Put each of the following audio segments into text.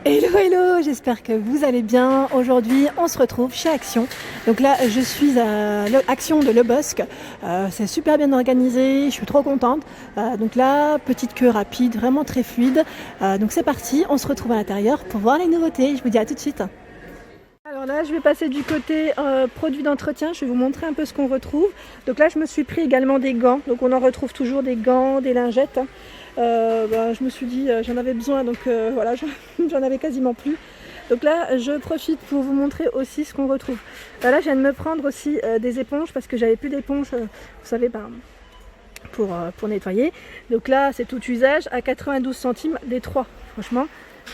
Hello, hello, j'espère que vous allez bien. Aujourd'hui, on se retrouve chez Action. Donc là, je suis à Action de Le Bosc. C'est super bien organisé, je suis trop contente. Donc là, petite queue rapide, vraiment très fluide. Donc c'est parti, on se retrouve à l'intérieur pour voir les nouveautés. Je vous dis à tout de suite. Alors là, je vais passer du côté produits d'entretien. Je vais vous montrer un peu ce qu'on retrouve. Donc là, je me suis pris également des gants. Donc on en retrouve toujours des gants, des lingettes. Je me suis dit j'en avais besoin, donc voilà, j'en avais quasiment plus. Donc là, je profite pour vous montrer aussi ce qu'on retrouve. Là, je viens de me prendre aussi des éponges parce que j'avais plus d'éponges, vous savez, pour nettoyer. Donc là, c'est tout usage à 92 centimes les 3. Franchement,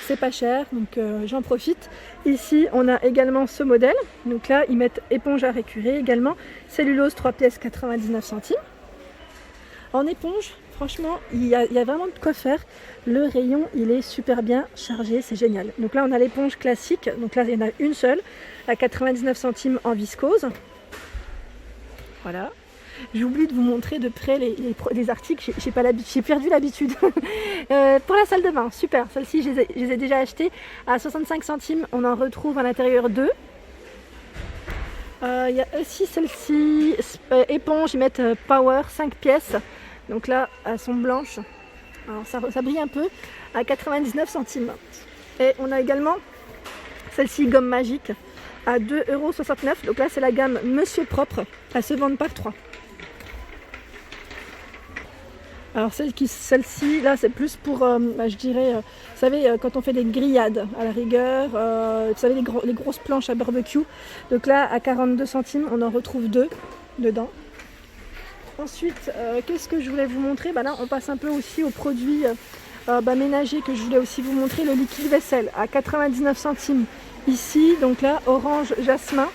c'est pas cher, donc j'en profite. Ici, on a également ce modèle. Donc là, ils mettent éponge à récurer également. Cellulose 3 pièces 99 centimes. En éponge, franchement, il y a vraiment de quoi faire. Le rayon, il est super bien chargé, c'est génial. Donc là, on a l'éponge classique. Donc là, il y en a une seule, à 99 centimes en viscose. Voilà. J'oublie de vous montrer de près les articles, j'ai perdu l'habitude. Pour la salle de bain, super. Celle-ci, je les ai déjà achetées à 65 centimes. On en retrouve à l'intérieur 2. Il y a aussi celle-ci, éponge, ils mettent Power 5 pièces. Donc là, elles sont blanches. Alors ça brille un peu, à 99 centimes. Et on a également celle-ci, gomme magique, à 2,69 €. Donc là, c'est la gamme Monsieur Propre. Elles se vendent par 3. Alors celle-ci, là, c'est plus pour, je dirais, vous savez, quand on fait des grillades, à la rigueur, vous savez, les grosses planches à barbecue. Donc là, à 42 centimes, on en retrouve 2 dedans. Ensuite, qu'est-ce que je voulais vous montrer? Là, on passe un peu aussi aux produits ménagers que je voulais aussi vous montrer. Le liquide vaisselle à 99 centimes ici. Donc là, orange jasmin.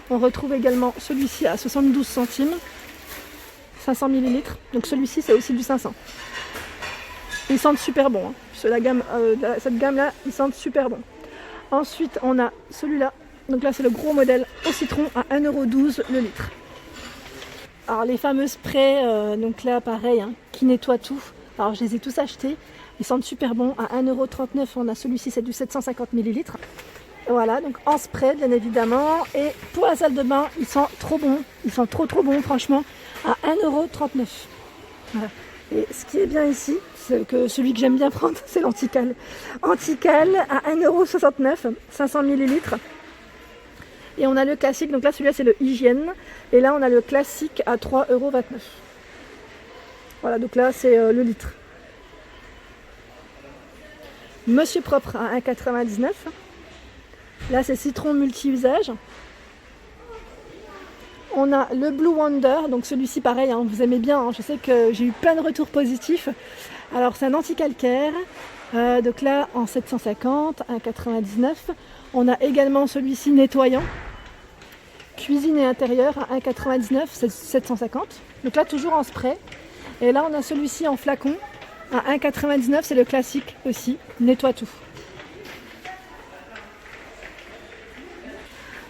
On retrouve également celui-ci à 72 centimes. 500 ml. Donc celui-ci, c'est aussi du 500. Ils sentent super bon. Hein. Cette gamme-là, ils sentent super bon. Ensuite, on a celui-là. Donc là, c'est le gros modèle au citron à 1,12 € le litre. Alors les fameux sprays, donc là pareil, hein, qui nettoient tout. Alors je les ai tous achetés, ils sentent super bon. À 1,39 €, on a celui-ci, c'est du 750 ml. Voilà, donc en spray bien évidemment. Et pour la salle de bain, ils sentent trop bon, ils sentent trop bon franchement, à 1,39 €. Voilà. Et ce qui est bien ici, c'est que celui que j'aime bien prendre, c'est l'Antical. Antical à 1,69 €, 500 ml. Et on a le classique, donc là celui-là c'est le hygiène. Et là on a le classique à 3,29 €. Voilà, donc là c'est le litre. Monsieur Propre à 1,99 €. Là c'est citron multi-usage. On a le Blue Wonder, donc celui-ci pareil, hein, vous aimez bien, hein, je sais que j'ai eu plein de retours positifs. Alors c'est un anti-calcaire, donc là en 750, 1,99 €. On a également celui-ci nettoyant, cuisine et intérieur à 1,99 €, c'est 750. Donc là toujours en spray. Et là on a celui-ci en flacon à 1,99 €, c'est le classique aussi, nettoie tout.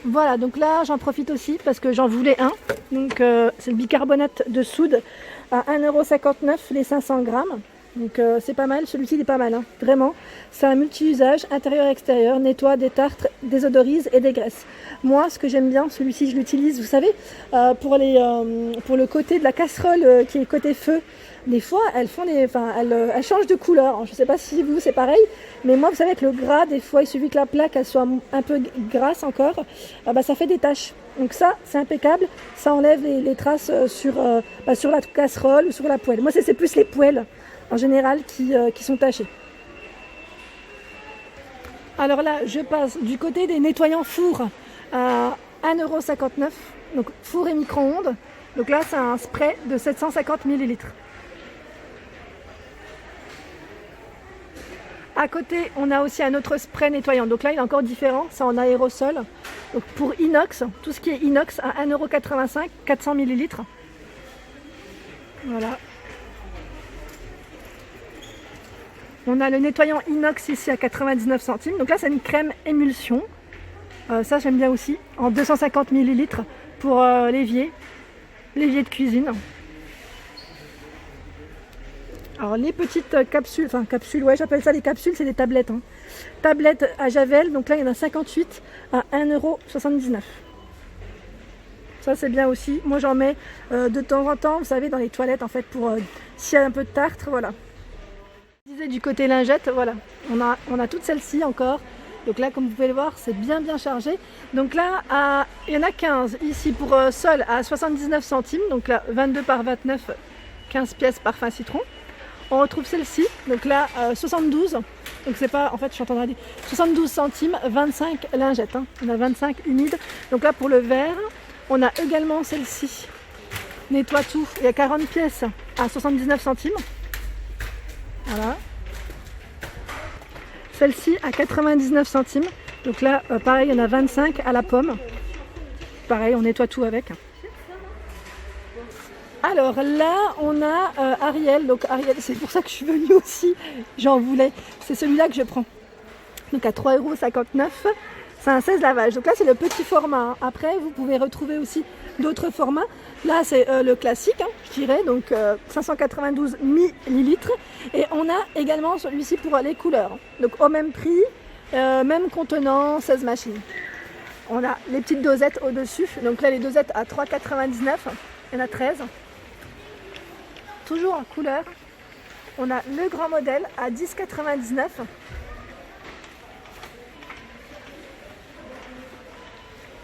Voilà, donc là j'en profite aussi parce que j'en voulais un. Donc c'est le bicarbonate de soude à 1,59 € les 500 grammes. Donc c'est pas mal, celui-ci il est pas mal, hein. Vraiment. C'est un multi-usage, intérieur-extérieur, nettoie, détartre, désodorise et dégraisse. Moi, ce que j'aime bien, celui-ci je l'utilise, vous savez, pour le côté de la casserole qui est côté feu. Des fois, elles changent de couleur. Alors, je ne sais pas si vous c'est pareil, mais moi, vous savez, avec le gras, des fois, il suffit que la plaque elle soit un peu grasse encore, ça fait des taches. Donc ça, c'est impeccable. Ça enlève les traces sur la casserole ou sur la poêle. Moi, c'est plus les poêles en général qui sont tachées. Alors là, je passe du côté des nettoyants four à 1,59 €. Donc four et micro-ondes. Donc là, c'est un spray de 750 ml. À côté, on a aussi un autre spray nettoyant. Donc là, il est encore différent, c'est en aérosol. Donc pour inox, tout ce qui est inox à 1,85 €, 400 ml. Voilà. On a le nettoyant inox ici à 99 centimes. Donc là, c'est une crème émulsion. Ça, j'aime bien aussi. En 250 ml pour l'évier de cuisine. Alors les petites capsules, enfin capsules, ouais j'appelle ça des capsules, c'est des tablettes. Hein. Tablettes à Javel, donc là il y en a 58 à 1,79 €. Ça c'est bien aussi. Moi j'en mets de temps en temps, vous savez, dans les toilettes en fait, pour s'il y a un peu de tartre, voilà. Je disais du côté lingette, voilà, on a toutes celles-ci encore. Donc là, comme vous pouvez le voir, c'est bien chargé. Donc là, il y en a 15 ici pour sol à 79 centimes. Donc là, 22 par 29, 15 pièces parfum citron. On retrouve celle-ci, donc là 72, donc c'est pas, en fait je suis en train de dire 72 centimes, 25 lingettes, hein. On a 25 humides. Donc là pour le vert, on a également celle-ci, nettoie tout, il y a 40 pièces à 79 centimes. Voilà. Celle-ci à 99 centimes, donc là pareil, il y en a 25 à la pomme. Pareil, on nettoie tout avec. Alors là, on a Ariel. Donc Ariel, c'est pour ça que je suis venue aussi. J'en voulais. C'est celui-là que je prends. Donc à 3,59 €. C'est un 16 lavage. Donc là, c'est le petit format. Après, vous pouvez retrouver aussi d'autres formats. Là, c'est le classique, hein, je dirais. Donc 592 millilitres. Et on a également celui-ci pour les couleurs. Donc au même prix, même contenant, 16 machines. On a les petites dosettes au-dessus. Donc là, les dosettes à 3,99 €. Il y en a 13. Toujours en couleur, on a le grand modèle à 10,99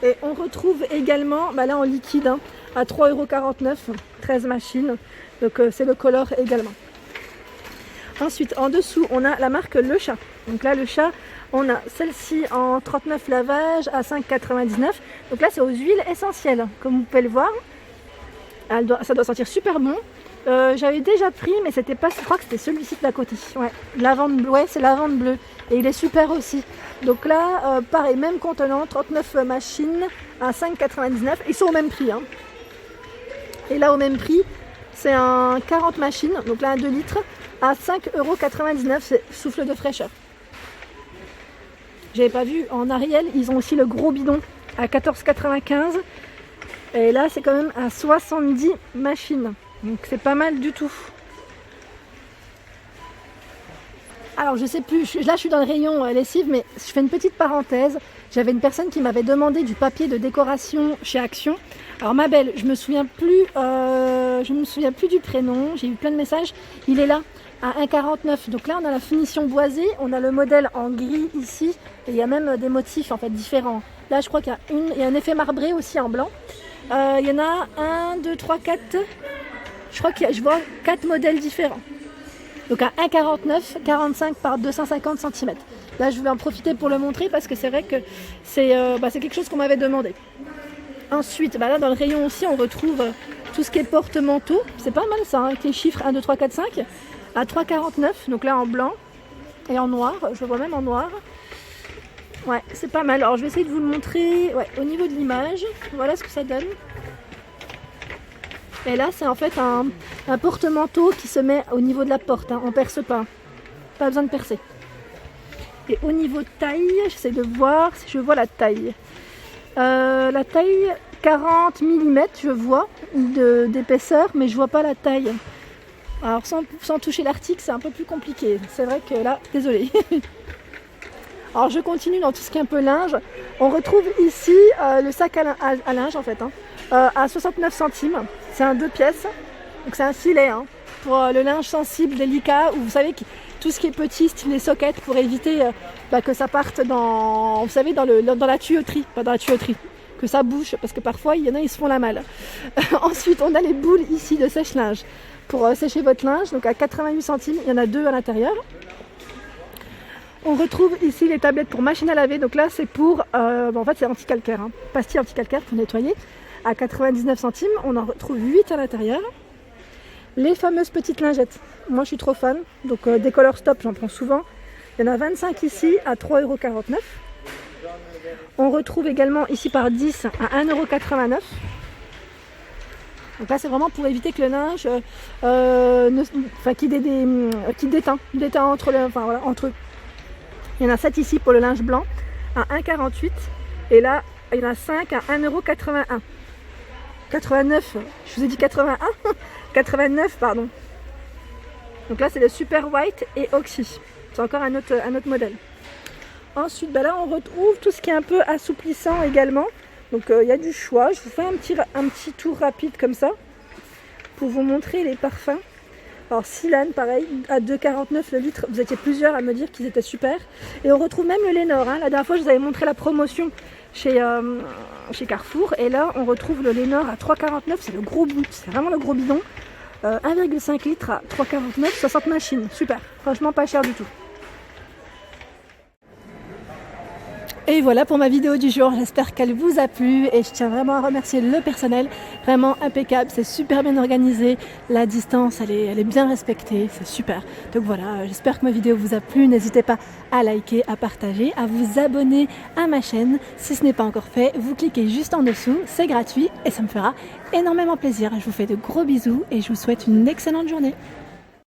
€. Et on retrouve également, là en liquide, hein, à 3,49 €, 13 machines. Donc c'est le color également. Ensuite, en dessous, on a la marque Le Chat. Donc là, Le Chat, on a celle-ci en 39 lavages à 5,99 €. Donc là, c'est aux huiles essentielles, comme vous pouvez le voir. Ça doit sentir super bon. J'avais déjà pris, mais c'était pas, je crois que c'était celui-ci de la côté. Ouais, lavande bleue, ouais, c'est lavande bleue. Et il est super aussi. Donc là, pareil, même contenant, 39 machines à 5,99 €. Ils sont au même prix. Hein. Et là, au même prix, c'est un 40 machines, donc là, un 2 litres, à 5,99 €. C'est souffle de fraîcheur. J'avais pas vu, en Ariel, ils ont aussi le gros bidon à 14,95 €. Et là, c'est quand même à 70 machines. Donc c'est pas mal du tout. Alors je sais plus, là je suis dans le rayon lessive, mais je fais une petite parenthèse. J'avais une personne qui m'avait demandé du papier de décoration chez Action. Alors ma belle, je me souviens plus du prénom, j'ai eu plein de messages. Il est là, à 1,49 €. Donc là on a la finition boisée, on a le modèle en gris ici, et il y a même des motifs en fait différents. Là je crois qu'il y a un effet marbré aussi en blanc. Il y en a 1, 2, 3, 4... Je crois que je vois 4 modèles différents. Donc à 1,49 €, 45 par 250 cm. Là, je vais en profiter pour le montrer parce que c'est vrai que c'est quelque chose qu'on m'avait demandé. Ensuite, là dans le rayon aussi, on retrouve tout ce qui est porte-manteau. C'est pas mal ça, hein, avec les chiffres 1, 2, 3, 4, 5. À 3,49 €, donc là en blanc et en noir. Je le vois même en noir. Ouais, c'est pas mal. Alors je vais essayer de vous le montrer au niveau de l'image. Voilà ce que ça donne. Et là, c'est en fait un porte-manteau qui se met au niveau de la porte. Hein. On ne perce pas. Pas besoin de percer. Et au niveau de taille, j'essaie de voir si je vois la taille. La taille 40 mm, je vois, d'épaisseur, mais je vois pas la taille. Alors sans toucher l'article, c'est un peu plus compliqué. C'est vrai que là, désolé. Alors je continue dans tout ce qui est un peu linge. On retrouve ici le sac à linge en fait, hein, à 69 centimes. C'est un 2 pièces, donc c'est un filet hein, pour le linge sensible, délicat, ou vous savez tout ce qui est petit, style les sockets, pour éviter que ça parte dans, vous savez, dans la tuyauterie, pas dans la tuyauterie, que ça bouche, parce que parfois il y en a ils se font la malle. Ensuite on a les boules ici de sèche-linge pour sécher votre linge, donc à 88 centimes, il y en a 2 à l'intérieur. On retrouve ici les tablettes pour machine à laver, donc là c'est pour, en fait c'est anti-calcaire, hein, pastille anti-calcaire pour nettoyer, à 99 centimes, on en retrouve 8 à l'intérieur. Les fameuses petites lingettes, moi je suis trop fan, donc des Color Stop j'en prends souvent, il y en a 25 ici à 3,49 €. On retrouve également ici par 10 à 1,89 €. Donc là c'est vraiment pour éviter que le linge qui déteint entre eux. Il y en a 7 ici pour le linge blanc à 1,48 € et là il y en a 5 à 1,81 €. 89, je vous ai dit 81 89 pardon. Donc là c'est le Super White et Oxy. C'est encore un autre modèle. Ensuite là on retrouve tout ce qui est un peu assouplissant également. Donc il y a du choix. Je vous fais un petit tour rapide comme ça pour vous montrer les parfums. Alors Silan, pareil, à 2,49 le litre. Vous étiez plusieurs à me dire qu'ils étaient super. Et on retrouve même le Lénore. Hein. La dernière fois, je vous avais montré la promotion chez Carrefour. Et là, on retrouve le Lénore à 3,49. C'est le gros bout. C'est vraiment le gros bidon. 1,5 litre à 3,49, 60 machines. Super. Franchement, pas cher du tout. Et voilà pour ma vidéo du jour, j'espère qu'elle vous a plu et je tiens vraiment à remercier le personnel, vraiment impeccable, c'est super bien organisé, la distance elle est bien respectée, c'est super. Donc voilà, j'espère que ma vidéo vous a plu, n'hésitez pas à liker, à partager, à vous abonner à ma chaîne. Si ce n'est pas encore fait, vous cliquez juste en dessous, c'est gratuit et ça me fera énormément plaisir. Je vous fais de gros bisous et je vous souhaite une excellente journée.